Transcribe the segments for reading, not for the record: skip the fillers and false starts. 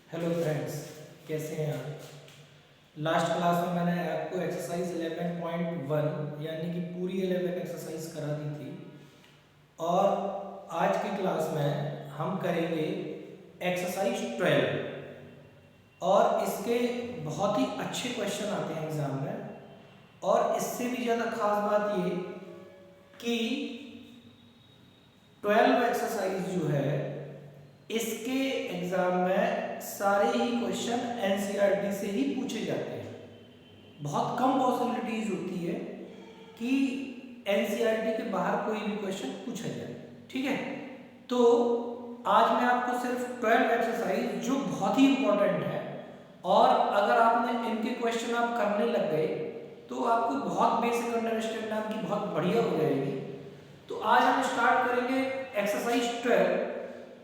Hello friends, कैसे हैं आप। लास्ट क्लास में मैंने आपको एक्सरसाइज 11.1 यानी कि पूरी 11 एक्सरसाइज करा दी थी और आज की क्लास में हम करेंगे एक्सरसाइज 12 और इसके बहुत ही अच्छे क्वेश्चन आते हैं एग्जाम में। और इससे भी ज़्यादा खास बात ये कि 12 एक्सरसाइज जो है इसके एग्जाम में सारे ही क्वेश्चन एनसीईआरटी से ही पूछे जाते हैं। बहुत कम पॉसिबिलिटीज होती है कि एनसीईआरटी के बाहर कोई भी क्वेश्चन पूछा जाए। ठीक है, तो आज मैं आपको सिर्फ 12 एक्सरसाइज जो बहुत ही इंपॉर्टेंट है और अगर आपने इनके क्वेश्चन आप करने लग गए तो आपको बहुत बेसिक अंडरस्टैंडिंग आपकी बहुत बढ़िया हो जाएगी। तो आज हम स्टार्ट करेंगे एक्सरसाइज 12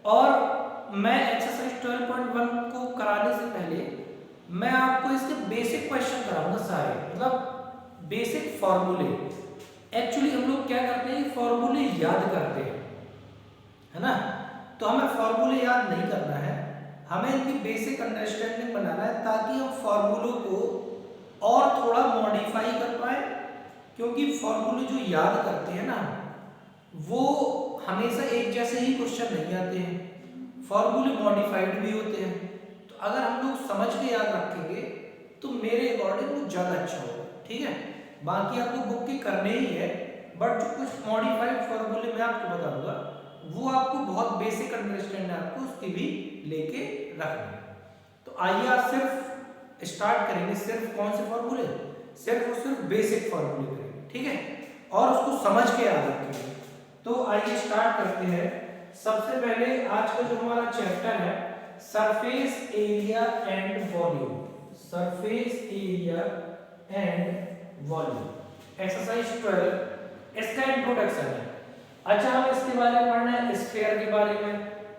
और मैं एक्सरसाइज 12.1 को कराने से पहले मैं आपको इसके बेसिक क्वेश्चन कराऊंगा सारे, मतलब बेसिक फॉर्मूले। एक्चुअली हम लोग क्या करते हैं, फॉर्मूले याद करते हैं, है ना। तो हमें फॉर्मूले याद नहीं करना है, हमें इनकी बेसिक अंडरस्टैंडिंग बनाना है ताकि हम फॉर्मूलों को और थोड़ा मॉडिफाई कर पाए। क्योंकि फॉर्मूले जो याद करते हैं ना वो हमेशा एक जैसे ही क्वेश्चन नहीं आते हैं, फॉर्मूले मॉडिफाइड भी होते हैं। तो अगर हम लोग समझ के याद रखेंगे तो मेरे अकॉर्डिंग वो ज़्यादा अच्छा होगा। ठीक है, बाकी आपको बुक के करने ही है, बट जो कुछ मॉडिफाइड फॉर्मूले मैं आपको बताऊंगा वो आपको बहुत बेसिक अंडरस्टैंडिंग आपको उसकी भी लेके रखना है। तो आइए आज सिर्फ स्टार्ट करेंगे, सिर्फ कौन से फॉर्मूले, सिर्फ और सिर्फ बेसिक फॉर्मूले करेंगे। ठीक है, और उसको समझ के याद रखेंगे। तो आइए स्टार्ट करते हैं। सबसे पहले आज का जो हमारा चैप्टर है surface area and volume, surface area and volume exercise 12, इसका इंट्रोडक्शन है। अच्छा, हम इसके बारे में पढ़ना है, स्फीयर के बारे में,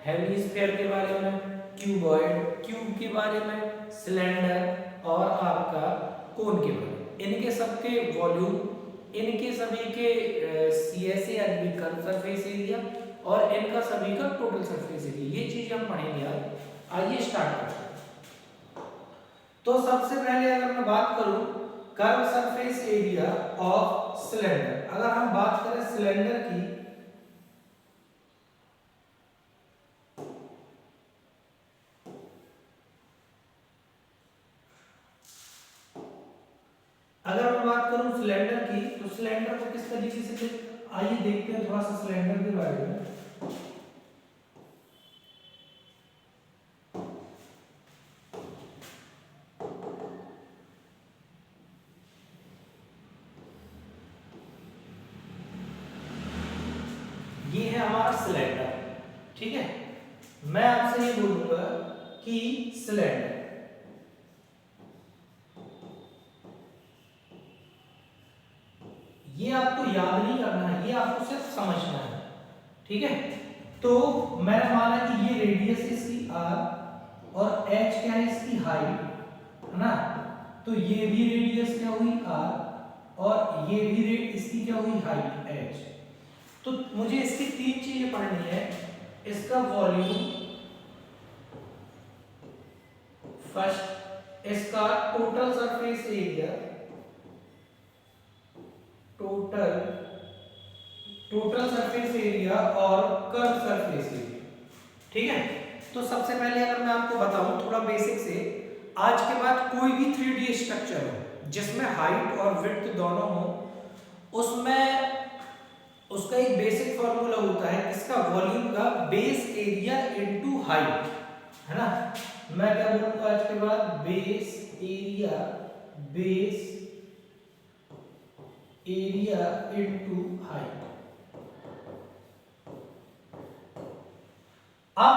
हेमी स्फीयर के बारे में, क्यूबॉइड क्यूब के बारे में, सिलेंडर और आपका कोन के बारे में, इनके सबके वॉल्यूम, इनके सभी के सीएसए यानी कर्व सरफेस एरिया और इनका सभी का टोटल सरफेस एरिया, ये चीज हम पढ़ेंगे आज। आइए स्टार्ट करते हैं। तो सबसे पहले अगर मैं बात करूं curve surface area of cylinder, अगर हम बात करें सिलेंडर की, अगर मैं बात करूं सिलेंडर की तो सिलेंडर को किस तरीके से, आइए देखते हैं थोड़ा सा सिलेंडर के बारे में। ये है हमारा सिलेंडर। ठीक है, मैं आपसे ये बोलूंगा कि सिलेंडर, ये आपको याद नहीं करना है, ये आपको सिर्फ समझना है। ठीक है, तो मैंने माना कि ये रेडियस इसकी r और h क्या है इसकी हाइट, है ना। तो ये भी रेडियस क्या हुई r और ये भी इसकी क्या हुई हाइट h। तो मुझे इसकी तीन चीजें पढ़नी है, इसका वॉल्यूम फर्स्ट, इसका total surface area, total surface area और कर्व सरफेस एरिया। ठीक है, तो सबसे पहले अगर मैं आपको बताऊं थोड़ा बेसिक से, आज के बाद कोई भी 3D स्ट्रक्चर हो जिसमें हाइट और विड्थ दोनों हो, उसमें उसका एक बेसिक फॉर्मूला होता है इसका वॉल्यूम का बेस एरिया इनटू हाइट, है ना। मैं क्या बोलूंगा आज के बाद, बेस एरिया इनटू हाइट। अब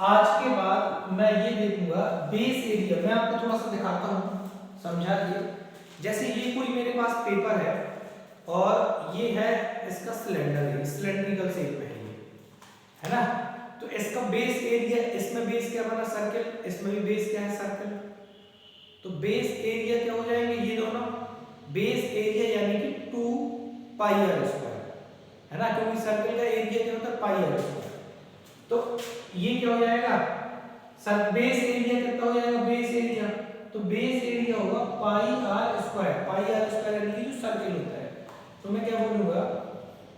आज के बाद मैं ये देखूंगा बेस एरिया, मैं आपको थोड़ा सा दिखाता हूं समझा के। जैसे ये कोई मेरे पास पेपर है और ये है इसका सिलेंडर, है सिलेंड्रिकल शेप में है ना। तो इसका बेस एरिया, इसमें बेस क्या बना सर्कल, इसमें भी बेस क्या है सर्कल। तो बेस एरिया क्या हो जाएंगे ये दोनों, बेस एरिया यानी कि 2 पाई आर स्क्वायर, है ना, क्योंकि सर्कल का एरिया क्या होता है पाई आर स्क्वायर। तो ये क्या हो जाएगा सर बेस एरिया कितना हो जाएगा, बेस एरिया, तो बेस एरिया होगा pi r square, pi r square यानी कि जो सर्कल होता है, तो मैं क्या बोलूंगा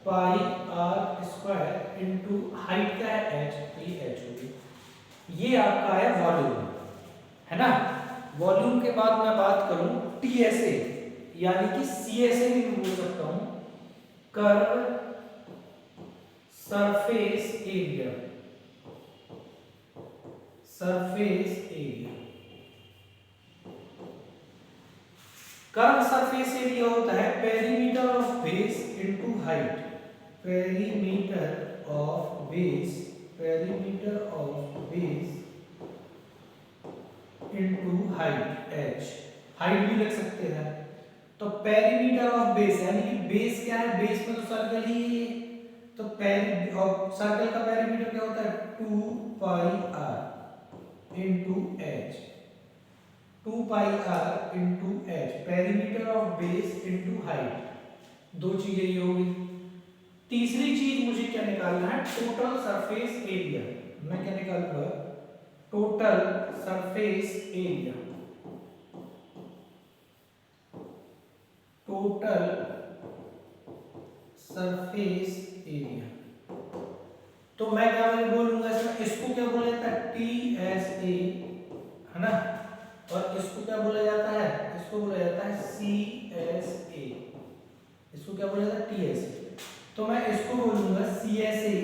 pi r square into height क्या है h, तो ये h होगी। ये आपका है वॉल्यूम, है ना। वॉल्यूम के बाद मैं बात करूं TSA यानी कि CSA भी बोल सकता हूं, curve surface area, surface area. Curve surface area होता है perimeter of base into height, perimeter of base, perimeter of base into height h, height भी लिख सकते हैं। तो पेरीमीटर ऑफ बेस यानी कि बेस क्या है, बेस में तो सर्कल ही है, तो सर्कल का पेरीमीटर क्या होता है 2 पाई r into h, 2 pi r into h, perimeter of base into height, दो चीजें ये होगी। तीसरी चीज मुझे क्या निकालना है, टोटल सरफेस एरिया। मैं क्या निकालूंगा, total surface area, total surface area. तो मैं क्या बोलूंगा इसमें, इसको क्या बोला जाता है TSA, है ना, और इसको क्या बोला जाता है, इसको बोला जाता है CSA, इसको क्या बोला जाता है TSA। तो मैं इसको बोलूंगा CSA,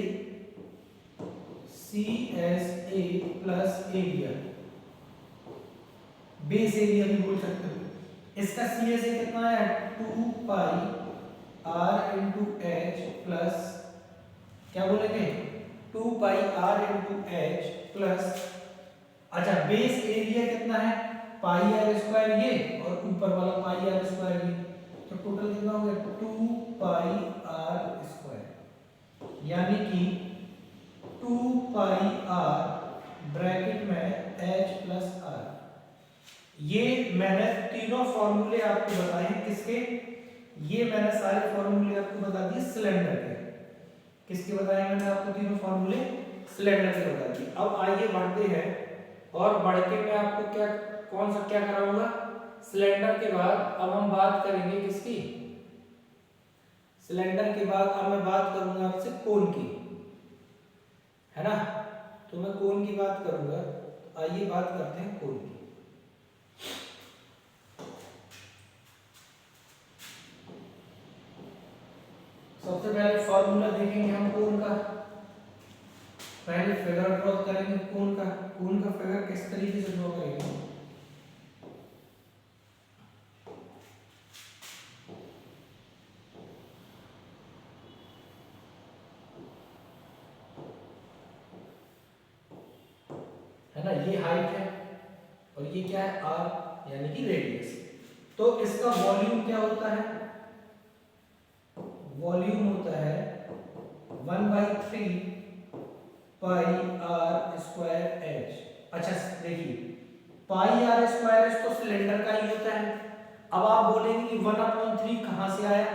CSA plus area, base area भी बोल सकते हो। इसका CSA कितना है 2 पाई r इंटू h प्लस क्या बोलेंगे 2 पाई r इंटू h प्लस, अच्छा बेस एरिया कितना है पाई आर स्क्वायर ये, और ऊपर वाला पाई आर स्क्वायर ये, तो टोटल कितना हो गया 2 पाई आर स्क्वायर, यानी कि 2 पाई आर ब्रैकेट में h प्लस r। ये मैंने तीनों फॉर्मूले आपको बताए हैं, किसके, ये मैंने सारे फॉर्मूले आपको बता दिए सिलेंडर के। किसके बताए मैंने आपको तीनों फॉर्मूले, सिलेंडर के बता दिए। अब आइए बढ़ते हैं, और बढ़ के मैं आपको क्या कौन सा क्या कराऊंगा, सिलेंडर के बाद अब हम बात करेंगे किसकी, सिलेंडर के बाद अब मैं बात करूंगा आपसे कोन की, है ना। तो मैं कोन की बात करूंगा, आइए बात करते हैं कोन की। सबसे पहले फॉर्मूला देखेंगे हम कोन का, पहले फिगर ड्रॉ करेंगे कोन का, कोन का फिगर किस तरीके से ड्रॉ करेंगे, है ना, ये हाइट है और ये क्या है r यानी कि रेडियस। तो इसका वॉल्यूम क्या होता है, वॉल्यूम होता है 1/3 पाई आर स्क्वायर h। अच्छा देखिए पाई आर स्क्वायर h तो सिलेंडर का ही होता है। अब आप बोलेंगे कि 1/3 कहां से आया,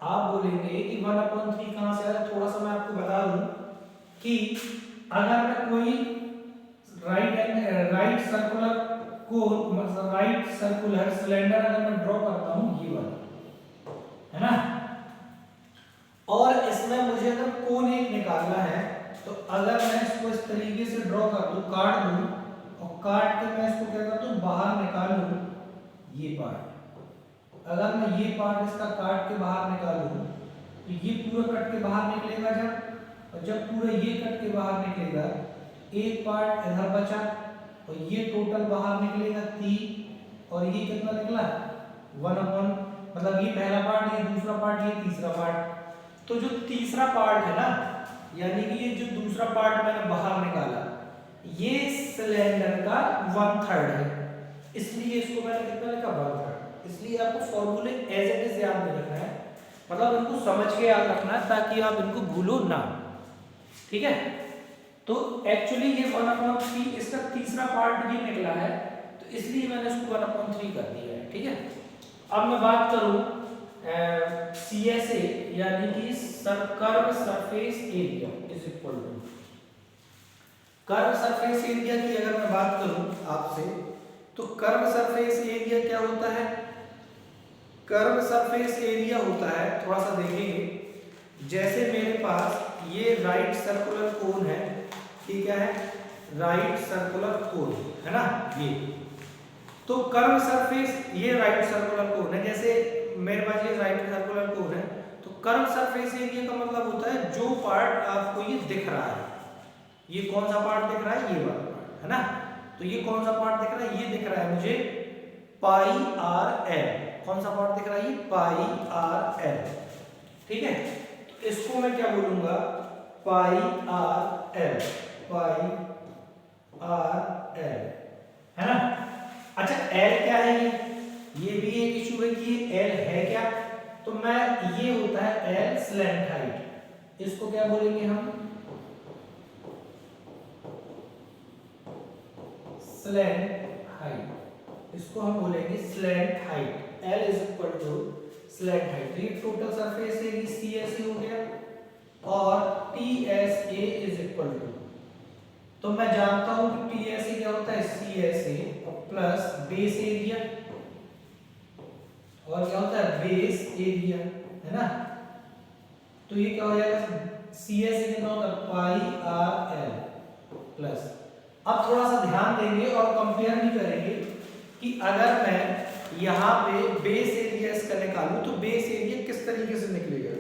आप बोलेंगे कि 1/3 कहां से आया, थोड़ा सा मैं आपको बता दूं कि अगर मैं कोई राइट सर्कुलर कोन, मतलब राइट सर्कुलर सिलेंडर अगर मैं ड्रॉ करता हूं ये वाला, है ना, और इसमें मुझे अगर कोन एक निकालना है, तो अगर मैं इसको इस तरीके से ड्रॉ कर दूं, काट दूं, और काट के मैं इसको क्या करता हूं बाहर निकालूं, ये पार्ट, अगर मैं ये पार्ट इसका काट के बाहर निकालूं, तो ये पूरा कट के बाहर निकलेगा जब, और जब पूरा ये कट के बाहर निकलेगा, एक पार्ट इधर बचा, और ये टोटल बाहर निकलेगा 3, और ये कितना निकला 1/, मतलब ये पहला पार्ट, ये दूसरा पार्ट, ये तीसरा पार्ट। तो जो तीसरा पार्ट है ना, यानी कि ये जो दूसरा पार्ट मैंने बाहर निकाला, ये सिलेंडर का 1/3 है, इसलिए इसको मैंने कितना लिखा 1/3। इसलिए आपको फॉर्मूले एज इट इज याद नहीं रखना है, मतलब इनको समझ के याद रखना है ताकि आप इनको भूलो ना, ठीक है। तो एक्चुअली ये 1/3 इसका तीसरा पार्ट ये निकला है, तो इसलिए मैंने इसको 1/3 कर दिया है, ठीक है। अब मैं बात करूं CSA यानी कि curve surface area is equal to, curve surface area की अगर मैं बात करूं आपसे, तो कर्व सरफेस एरिया क्या होता है? कर्व सरफेस एरिया होता है, थोड़ा सा देखेंगे, जैसे मेरे पास ये राइट सर्कुलर कोन है, ये क्या है? राइट सर्कुलर कोन है ना, ये। तो कर्व सरफेस, ये राइट सर्कुलर कोन है, जैसे मेरे पास ये राइट सर्कुलर कोन है, तो कर्व सरफेस एरिया का मतलब होता है जो पार्ट आपको ये दिख रहा है। ये कौन सा पार्ट दिख रहा है? ये वाला पार्ट है ना। तो ये कौन सा पार्ट दिख रहा है? ये दिख रहा है मुझे पाई आर एल। कौन सा पार्ट दिख रहा है? ये पाई आर एल। ठीक है, तो इसको मैं क्या बोलूंगा? पाई आर एल, पाई आर एल, है ना। अच्छा, एल क्या है? ये भी एक इशू है कि एल है क्या। तो मैं, ये होता है एल स्लैंट हाइट, इसको क्या बोलेंगे हम? स्लैंट हाइट, इसको हम बोलेंगे slant height. L is equal to slant height. ये टोटल सरफेस एरिया CSA हो गया और TSA इज इक्वल टू, तो मैं जानता हूं कि TSA क्या होता है? CSA प्लस बेस एरिया, और क्या होता है? बेस एरिया, है ना। तो ये क्या हो जाएगा? CSA कितना होता है? पाई आर एल प्लस। अब थोड़ा सा ध्यान देंगे और कंपेयर भी करेंगे कि अगर मैं यहाँ पे बेस एरिया इसका निकालूं तो बेस एरिया किस तरीके से निकलेगा।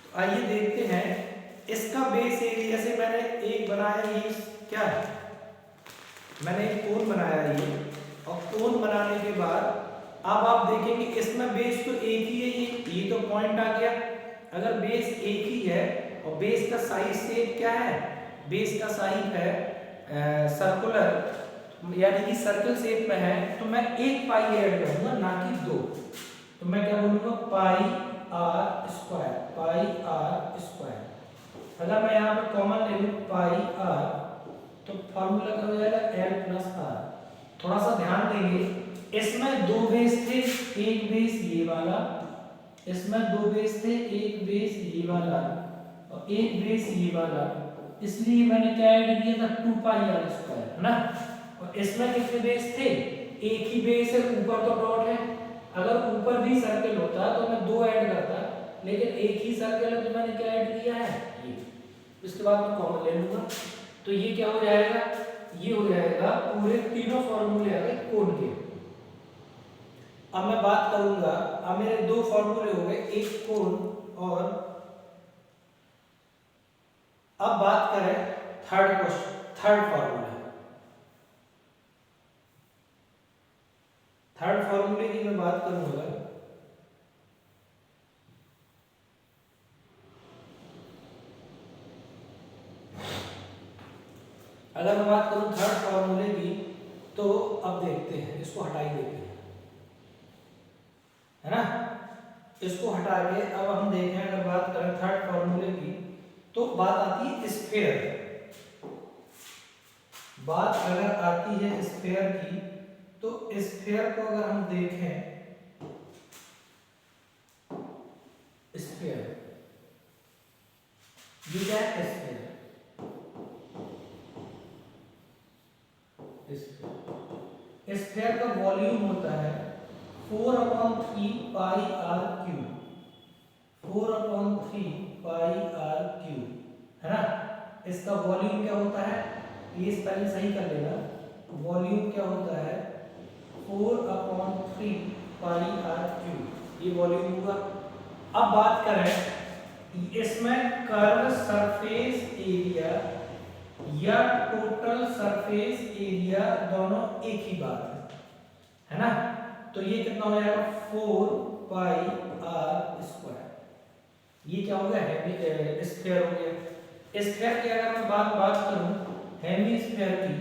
तो आइए देखते हैं। इसका बेस एरिया से मैंने एक बनाया, ये क्या है? मैंने एक कोन बनाया ये, और कोन बनाने के बाद अब आप देखेंगे इसमें बेस तो एक ही है, ये तो पॉइंट आ गया। अगर बेस एक ही है और बेस का साइज शेप क्या है? बेस का साइज है सर्कुलर, यानी कि सर्कल शेप में है, तो मैं एक पाई ऐड करूंगा, ना कि दो। तो मैं क्या बोलूंगा? Pi r square, pi r square. अगर मैं यहाँ पे कॉमन ले लूं पाई आर, तो फॉर्मूला क्या हो जाएगा? L plus R. थोड़ा सा ध्यान देंगे, इसमें दो बेस थे, एक बेस ये वाला, इसमें दो बेस थे, एक बेस ये वाला और एक बेस ये वाला, इसलिए मैंने क्या ऐड किया था? 2 पाई आर स्क्वायर, है ना। और इसमें कितने बेस थे? एक ही बेस है, ऊपर तो डॉट है। अगर ऊपर भी सर्कल होता तो मैं दो ऐड करता, लेकिन एक ही सर्कल है तो मैंने क्या ऐड किया है? ये। इसके बाद मैं कॉमन ले लूंगा, तो ये क्या हो जाएगा? ये हो जाएगा पूरे तीनों फॉर्मूले आ गए कोण के। अब मैं बात करूंगा, अब मेरे दो फॉर्मूले हो गए, एक कोण और अब बात करें थर्ड फॉर्मूला। थर्ड फॉर्मूले की मैं बात करूंगा, अगर मैं बात करूं थर्ड फॉर्मूले की, तो अब देखते हैं, इसको हटाई देते हैं, है ना। इसको हटा के अब हम देखें, अगर बात करें थर्ड फॉर्मूले की, तो बात आती है स्फीयर। बात अगर आती है स्फीयर की, तो स्फीयर को अगर हम देखें, स्फीयर, ये क्या है? स्फीयर, स्फीयर का वॉल्यूम होता है 4/3 pi r cube, 4/3 pi r cube, है ना। इसका वॉल्यूम क्या होता है? ये स्पेलिंग सही कर लेना। वॉल्यूम क्या होता है? 4/3 पाई आर क्यूब, ये वॉल्यूम होगा। अब बात करें इसमें कर्व सरफेस एरिया या टोटल सरफेस एरिया, दोनों एक ही बात है ना। तो ये कितना हो जाएगा? 4 पाई आर स्क्वायर। ये क्या हो गया? स्फीयर हो गया। स्फीयर की अगर मैं बात करूं हेमीस्फीयर की,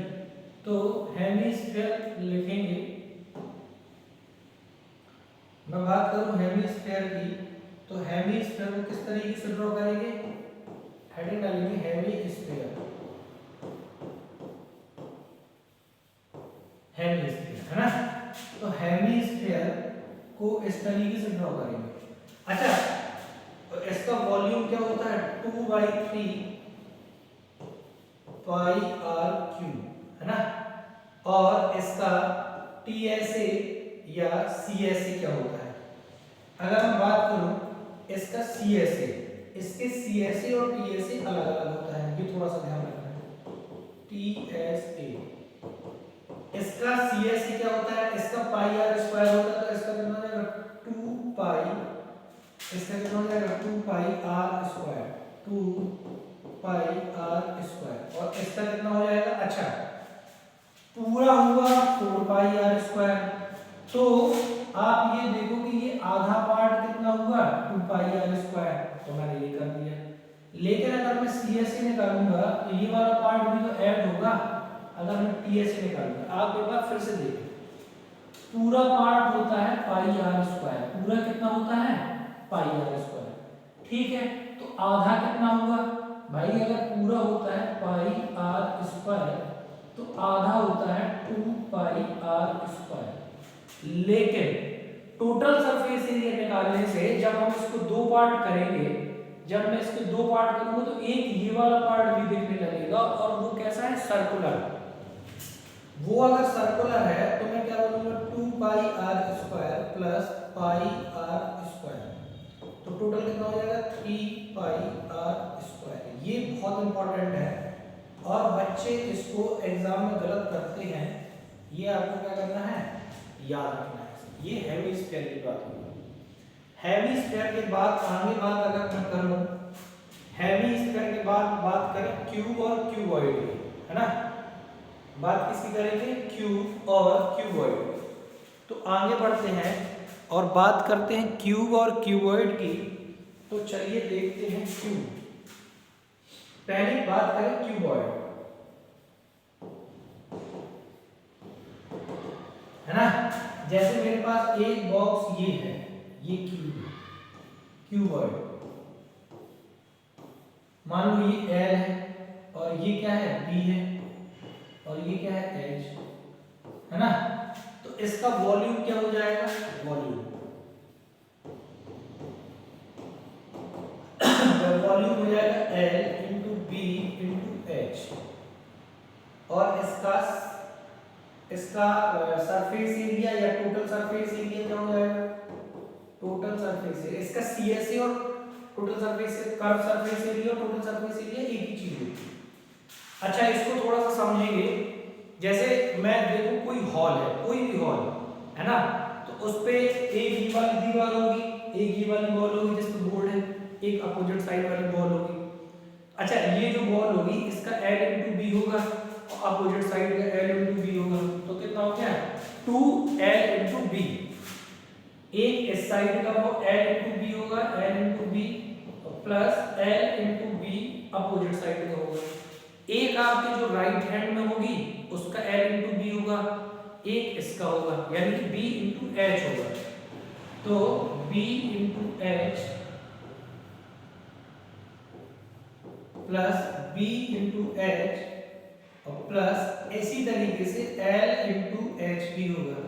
तो हेमीस्फीयर लिखेंगे, मैं बात करूं हेमीस्फीयर की, तो हेमीस्फीयर को किस तरीके से ड्रॉ करेंगे? हेडिंग डालेंगे हेमीस्फीयर, हेमीस्फीयर, है ना। तो हेमीस्फीयर को इस तरीके से ड्रॉ करेंगे। अच्छा, तो इसका वॉल्यूम क्या होता है? 2/3 पाई आर क्यू, है ना। और इसका TSA या CSA क्या होता है? अगर मैं बात करूं इसका CSA, इसके CSA और TSA अलग अलग होता है, ये थोड़ा सा ध्यान रखना है। TSA, इसका CSA क्या होता है? इसका पाई आर स्क्वायर होता है, तो इसका कितना हो जाएगा 2 पाई, इसका कितना हो जाएगा 2 pi r square, 2 pi r square. और इसका कितना हो जाएगा? अच्छा, पूरा हुआ 4 पाई आर स्क्वायर। तो आप ये देखो कि ये आधा पार्ट कितना हुआ 2 पाई आर स्क्वायर, तो मैंने ये कर दिया। लेकिन अगर मैं CSA निकालूंगा तो ये वाला पार्ट भी तो ऐड होगा। अगर मैं TSA निकालूंगा, आप एक बार फिर से देखिए, पूरा पार्ट होता है पाई आर स्क्वायर, पूरा कितना होता है पाई आर स्क्वायर, ठीक है। तो आधा कितना हुआ भाई? अगर पूरा होता है पाई आर स्क्वायर तो आधा होता है 2 पाई आर स्क्वायर। लेकिन टोटल सरफेस एरिया निकालने से जब हम इसको दो पार्ट करेंगे, जब मैं इसके दो पार्ट करूंगा तो एक ये वाला पार्ट भी दिखने लगेगा, और वो कैसा है? सर्कुलर। वो अगर सर्कुलर है तो मैं क्या बोलूंगा 2 pi r square plus pi r square, तो टोटल कितना हो जाएगा 3 पाई आर स्क्वायर। ये बहुत इंपॉर्टेंट है और बच्चे इसको एग्जाम में गलत करते हैं, ये आपको क्या करना है? याद रखना है। ये हैवी स्फीयर की बात हुई। हैवी स्फीयर के बाद आगे बात अगर मैं करूं, हैवी स्फीयर के बाद बात करें क्यूब और क्यूबॉइड की, है ना। बात किसकी करेंगे? क्यूब और क्यूबॉइड। तो आगे बढ़ते हैं और बात करते हैं क्यूब और क्यूबॉइड की। तो चलिए देखते हैं क्यूब। पहले बात करें क्यूबॉइड, है ना। जैसे मेरे पास एक बॉक्स ये है, ये क्यूब है, क्यूबॉइड। मान लो ये L है और ये क्या है? B है, और ये क्या है? H, है ना। तो इसका वॉल्यूम क्या हो जाएगा? वॉल्यूम वॉल्यूम हो जाएगा L into B into H। और इसका सरफेस एरिया या टोटल सरफेस एरिया क्या हो जाएगा? टोटल सरफेस एरिया, इसका CSA और total surface, curve surface area और टोटल सरफेस एरिया एक ही चीज होती है। अच्छा, इसको थोड़ा सा समझेंगे। जैसे मैं देखूं कोई हॉल है, कोई भी हॉल है ना, तो उस पे एक ये वाली दीवार होगी, एक ये वाली वॉल होगी जिस पे बोर्ड है, एक अपोजिट साइड वाली वॉल होगी। अच्छा, ये जो वॉल होगी इसका L इंटू बी होगा और अपोजिट साइड का L इंटू बी होगा, तो कितना हो गया 2L इंटू बी। एक इस साइड का वो L इंटू बी होगा, L into B plus L into B opposite side का होगा। एक आपके जो राइट हैंड में होगी उसका L इंटू बी होगा, एक इसका होगा, यानी कि B इंटू एच होगा। तो B into H plus B into H और प्लस इसी तरीके से L इंटू एच भी होगा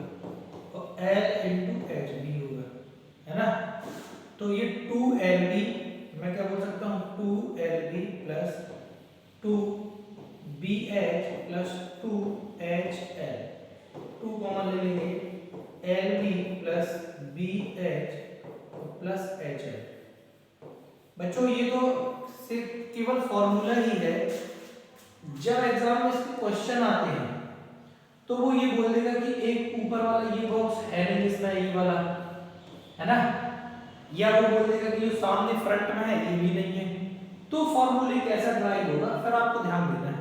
और L इंटू एच भी होगा, है ना। तो ये 2LB, मैं क्या बोल सकता हूँ 2LB plus 2BH plus 2HL, 2 common ले लेंगे, LB plus BH plus HL। बच्चों ये तो सिर्फ केवल फॉर्मूला ही है, जब एग्जाम में इसके क्वेश्चन आते हैं तो वो ये बोल देगा कि एक ऊपर वाला ये बॉक्स है नहीं इसमें, ये वाला है ना, या वो बोल देगा कि जो सामने फ्रंट में है ये भी नहीं है, तो फॉर्मूले कैसा ड्राइव होगा फिर आपको ध्यान देना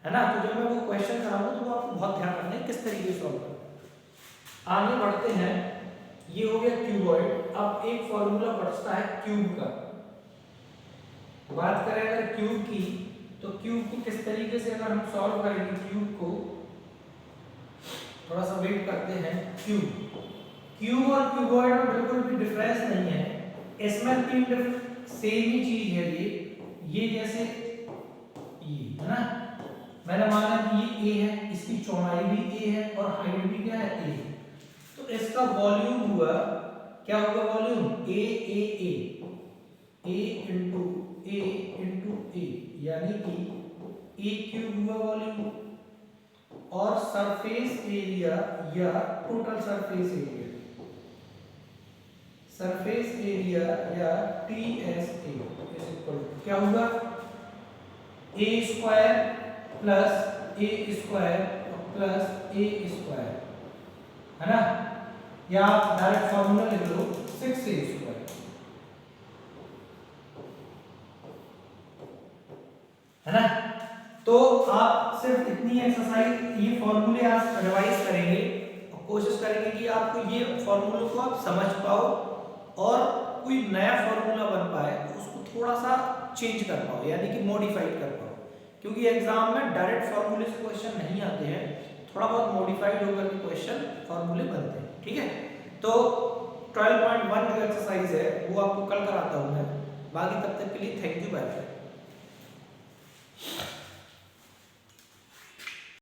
है ना। तो जब मैं वो क्वेश्चन कराऊंगा तो वो आपको बहुत ध्यान रखना है किस तरीके से सॉल्व करना। आगे बढ़ते हैं, ये हो गया क्यूबॉइड। अब एक फॉर्मूला बचता है क्यूब का। बात करें अगर क्यूब की, तो क्यूब को किस तरीके से अगर हम सॉल्व करेंगे, क्यूब को थोड़ा सा वेट करते हैं। क्यूब और क्यूबॉइड में बिल्कुल भी डिफरेंस नहीं है, इसमें तीन सेम ही चीज है। ये जैसे ये है ना, मैंने माना कि ये A है, इसकी चौड़ाई भी A है और हाइट भी क्या है A, तो इसका वॉल्यूम हुआ क्या होगा? वॉल्यूम A इंटू A, यानी कि ए क्यूब हुआ वॉल्यूम, और सरफेस एरिया या total surface area, surface area या TSA इज इक्वल टू क्या होगा, ए स्क्वायर प्लस ए स्क्वायर प्लस ए स्क्वायर, है ना, या आप डायरेक्ट फॉर्मूला लिख लो 6a स्क्वायर, है ना। तो आप सिर्फ इतनी एक्सरसाइज, ये फॉर्मूले आप रिवाइज करेंगे और कोशिश करेंगे कि आपको ये फॉर्मूलों को आप समझ पाओ और कोई नया फॉर्मूला बन पाए तो उसको थोड़ा सा चेंज कर पाओ, यानी कि मॉडिफाइड कर पाओ, क्योंकि एग्जाम में डायरेक्ट फॉर्मूले से क्वेश्चन नहीं आते हैं, थोड़ा बहुत मॉडिफाइड होकर के क्वेश्चन फॉर्मूले बनते हैं, ठीक है। तो 12.1 जो एक्सरसाइज है वो आपको कल कराता हूँ मैं, बाकी तब तक के लिए थैंक यू, बाय बाय।